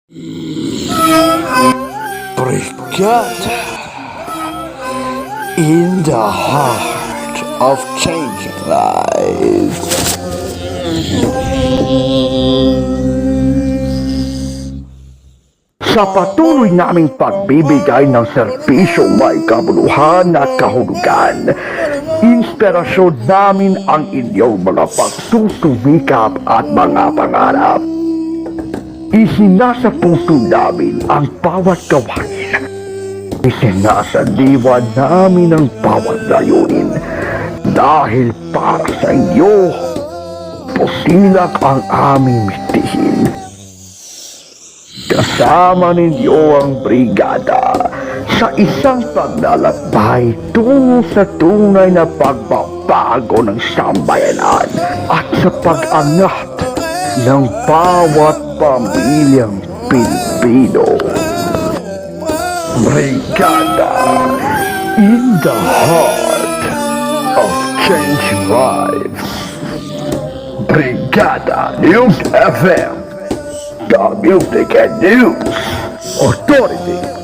Brigada in the heart of changing lives. Sa patuloy naming pagbibigay ng serbisyong may kabuluhan at kahulugan, inspirasyon namin ang inyong mga pagsusumikap at mga pangarap. Isinasa puso namin ang bawat gawain. Isinasaliwan namin ang bawat layunin dahil para sa inyo, pusilak ang aming mitihin. Kasama ninyo ang brigada sa isang paglalakbay tungo sa tunay na pagbabago ng sambayanan at sa pag-angat ng bawat pamilyang Pilipino. Brigada in the heart of changing lives. Brigada News FM, the Music and News Authority.